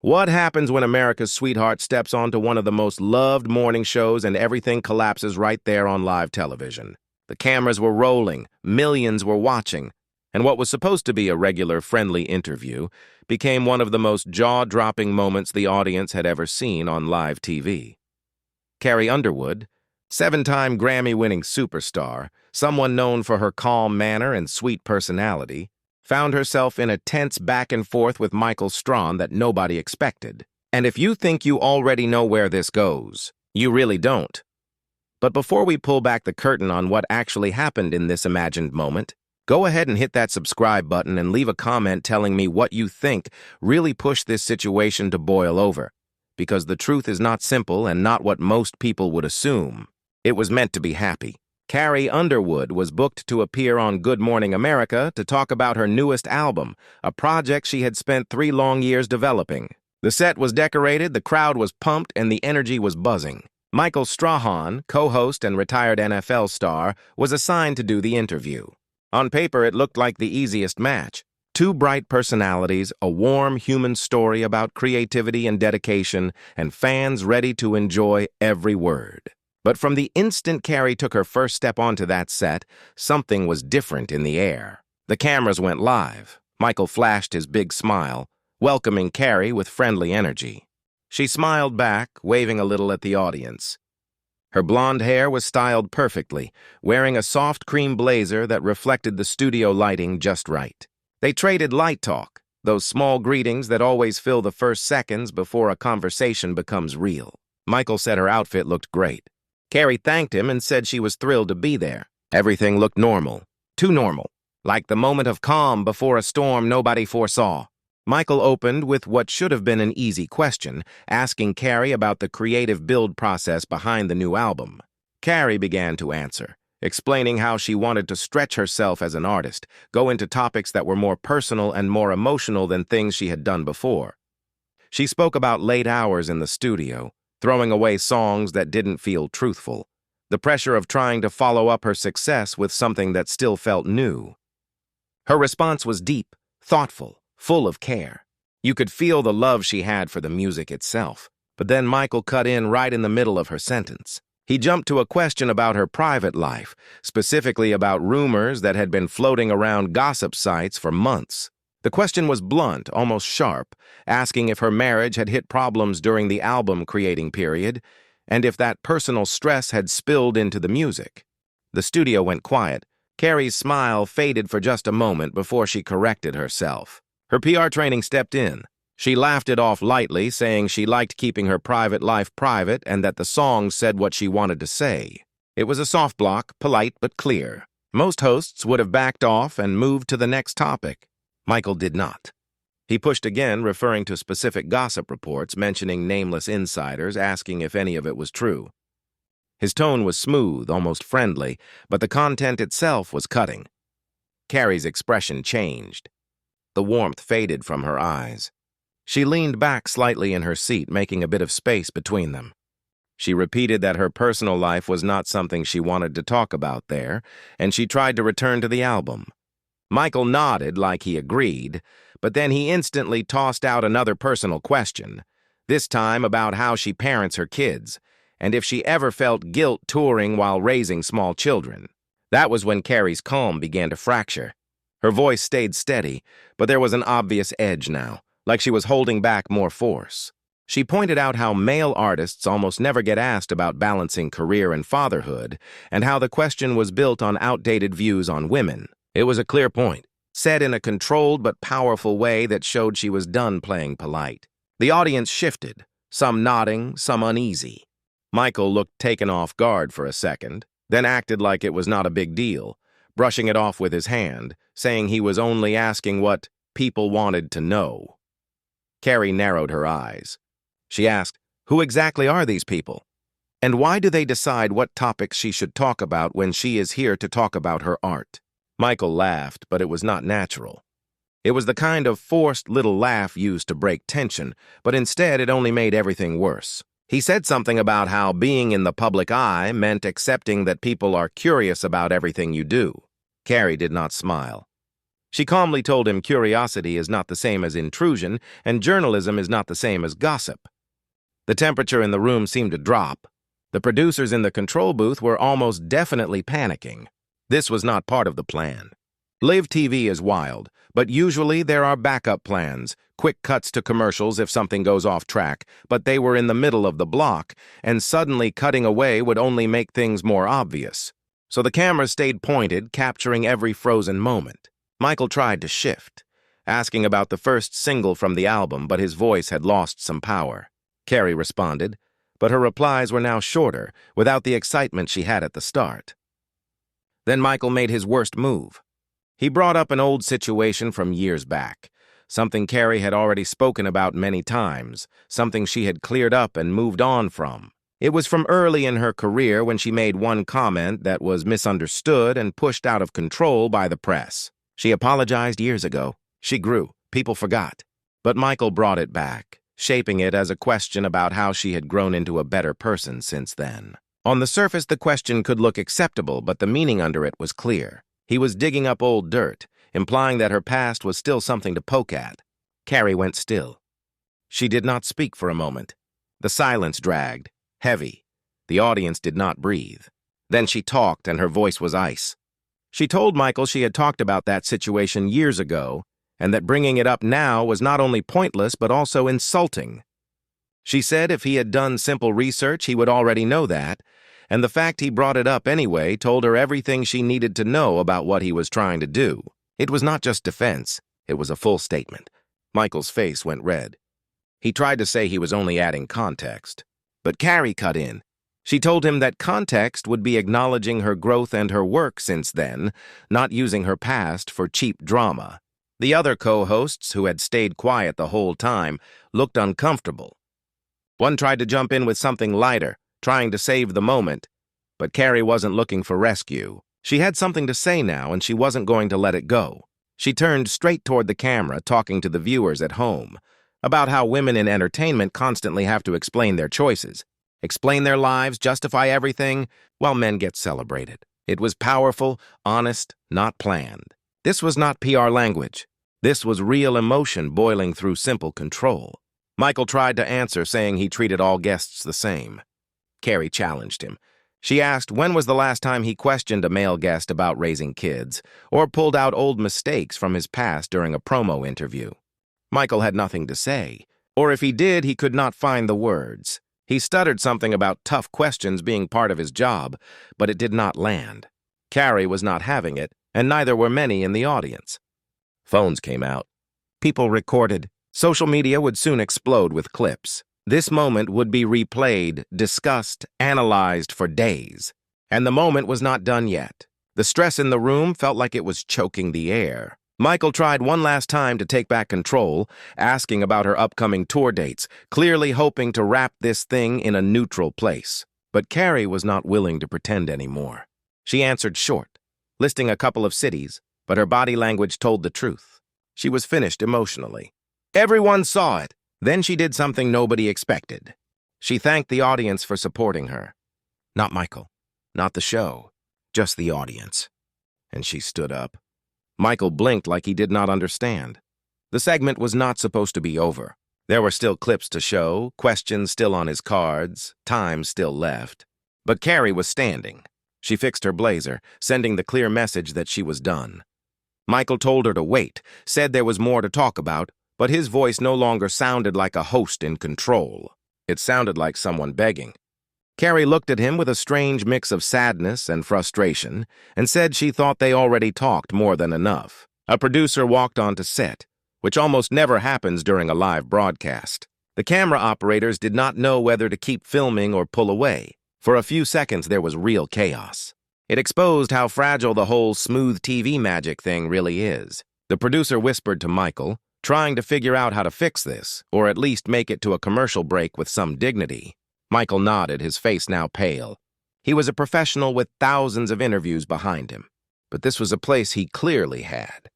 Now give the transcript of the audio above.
What happens when America's sweetheart steps onto one of the most loved morning shows and everything collapses right there on live television? The cameras were rolling, millions were watching, and what was supposed to be a regular friendly interview became one of the most jaw-dropping moments the audience had ever seen on live TV. Carrie Underwood, seven-time Grammy-winning superstar, someone known for her calm manner and sweet personality, found herself in a tense back and forth with Michael Strahan that nobody expected. And if you think you already know where this goes, you really don't. But before we pull back the curtain on what actually happened in this imagined moment, go ahead and hit that subscribe button and leave a comment telling me what you think really pushed this situation to boil over. Because the truth is not simple and not what most people would assume. It was meant to be happy. Carrie Underwood was booked to appear on Good Morning America to talk about her newest album, a project she had spent 3 long years developing. The set was decorated, the crowd was pumped, and the energy was buzzing. Michael Strahan, co-host and retired NFL star, was assigned to do the interview. On paper, it looked like the easiest match. 2 bright personalities, a warm human story about creativity and dedication, and fans ready to enjoy every word. But from the instant Carrie took her first step onto that set, something was different in the air. The cameras went live. Michael flashed his big smile, welcoming Carrie with friendly energy. She smiled back, waving a little at the audience. Her blonde hair was styled perfectly, wearing a soft cream blazer that reflected the studio lighting just right. They traded light talk, those small greetings that always fill the first seconds before a conversation becomes real. Michael said her outfit looked great. Carrie thanked him and said she was thrilled to be there. Everything looked normal. Too normal. Like the moment of calm before a storm nobody foresaw. Michael opened with what should have been an easy question, asking Carrie about the creative build process behind the new album. Carrie began to answer, explaining how she wanted to stretch herself as an artist, go into topics that were more personal and more emotional than things she had done before. She spoke about late hours in the studio, throwing away songs that didn't feel truthful, the pressure of trying to follow up her success with something that still felt new. Her response was deep, thoughtful, full of care. You could feel the love she had for the music itself. But then Michael cut in right in the middle of her sentence. He jumped to a question about her private life, specifically about rumors that had been floating around gossip sites for months. The question was blunt, almost sharp, asking if her marriage had hit problems during the album creating period, and if that personal stress had spilled into the music. The studio went quiet. Carrie's smile faded for just a moment before she corrected herself. Her PR training stepped in. She laughed it off lightly, saying she liked keeping her private life private and that the songs said what she wanted to say. It was a soft block, polite but clear. Most hosts would have backed off and moved to the next topic. Michael did not. He pushed again, referring to specific gossip reports, mentioning nameless insiders, asking if any of it was true. His tone was smooth, almost friendly, but the content itself was cutting. Carrie's expression changed. The warmth faded from her eyes. She leaned back slightly in her seat, making a bit of space between them. She repeated that her personal life was not something she wanted to talk about there, and she tried to return to the album. Michael nodded like he agreed, but then he instantly tossed out another personal question, this time about how she parents her kids, and if she ever felt guilt touring while raising small children. That was when Carrie's calm began to fracture. Her voice stayed steady, but there was an obvious edge now, like she was holding back more force. She pointed out how male artists almost never get asked about balancing career and fatherhood, and how the question was built on outdated views on women. It was a clear point, said in a controlled but powerful way that showed she was done playing polite. The audience shifted, some nodding, some uneasy. Michael looked taken off guard for a second, then acted like it was not a big deal, brushing it off with his hand, saying he was only asking what people wanted to know. Carrie narrowed her eyes. She asked, "Who exactly are these people? And why do they decide what topics she should talk about when she is here to talk about her art?" Michael laughed, but it was not natural. It was the kind of forced little laugh used to break tension, but instead it only made everything worse. He said something about how being in the public eye meant accepting that people are curious about everything you do. Carrie did not smile. She calmly told him curiosity is not the same as intrusion, and journalism is not the same as gossip. The temperature in the room seemed to drop. The producers in the control booth were almost definitely panicking. This was not part of the plan. Live TV is wild, but usually there are backup plans, quick cuts to commercials if something goes off track, but they were in the middle of the block, and suddenly cutting away would only make things more obvious. So the camera stayed pointed, capturing every frozen moment. Michael tried to shift, asking about the first single from the album, but his voice had lost some power. Carrie responded, but her replies were now shorter, without the excitement she had at the start. Then Michael made his worst move. He brought up an old situation from years back, something Carrie had already spoken about many times, something she had cleared up and moved on from. It was from early in her career when she made one comment that was misunderstood and pushed out of control by the press. She apologized years ago. She grew. People forgot. But Michael brought it back, shaping it as a question about how she had grown into a better person since then. On the surface, the question could look acceptable, but the meaning under it was clear. He was digging up old dirt, implying that her past was still something to poke at. Carrie went still. She did not speak for a moment. The silence dragged, heavy. The audience did not breathe. Then she talked, and her voice was ice. She told Michael she had talked about that situation years ago, and that bringing it up now was not only pointless but also insulting. She said if he had done simple research, he would already know that, and the fact he brought it up anyway told her everything she needed to know about what he was trying to do. It was not just defense, it was a full statement. Michael's face went red. He tried to say he was only adding context, but Carrie cut in. She told him that context would be acknowledging her growth and her work since then, not using her past for cheap drama. The other co-hosts, who had stayed quiet the whole time, looked uncomfortable. One tried to jump in with something lighter, trying to save the moment, but Carrie wasn't looking for rescue. She had something to say now, and she wasn't going to let it go. She turned straight toward the camera, talking to the viewers at home, about how women in entertainment constantly have to explain their choices, explain their lives, justify everything, while men get celebrated. It was powerful, honest, not planned. This was not PR language. This was real emotion boiling through simple control. Michael tried to answer, saying he treated all guests the same. Carrie challenged him. She asked when was the last time he questioned a male guest about raising kids, or pulled out old mistakes from his past during a promo interview. Michael had nothing to say, or if he did, he could not find the words. He stuttered something about tough questions being part of his job, but it did not land. Carrie was not having it, and neither were many in the audience. Phones came out. People recorded. Social media would soon explode with clips. This moment would be replayed, discussed, analyzed for days. And the moment was not done yet. The stress in the room felt like it was choking the air. Michael tried one last time to take back control, asking about her upcoming tour dates, clearly hoping to wrap this thing in a neutral place. But Carrie was not willing to pretend anymore. She answered short, listing a couple of cities, but her body language told the truth. She was finished emotionally. Everyone saw it. Then she did something nobody expected. She thanked the audience for supporting her. Not Michael, not the show, just the audience. And she stood up. Michael blinked like he did not understand. The segment was not supposed to be over. There were still clips to show, questions still on his cards, time still left. But Carrie was standing. She fixed her blazer, sending the clear message that she was done. Michael told her to wait, said there was more to talk about, but his voice no longer sounded like a host in control. It sounded like someone begging. Carrie looked at him with a strange mix of sadness and frustration and said she thought they already talked more than enough. A producer walked onto set, which almost never happens during a live broadcast. The camera operators did not know whether to keep filming or pull away. For a few seconds, there was real chaos. It exposed how fragile the whole smooth TV magic thing really is. The producer whispered to Michael, trying to figure out how to fix this, or at least make it to a commercial break with some dignity. Michael nodded, his face now pale. He was a professional with thousands of interviews behind him, but this was a place he clearly had.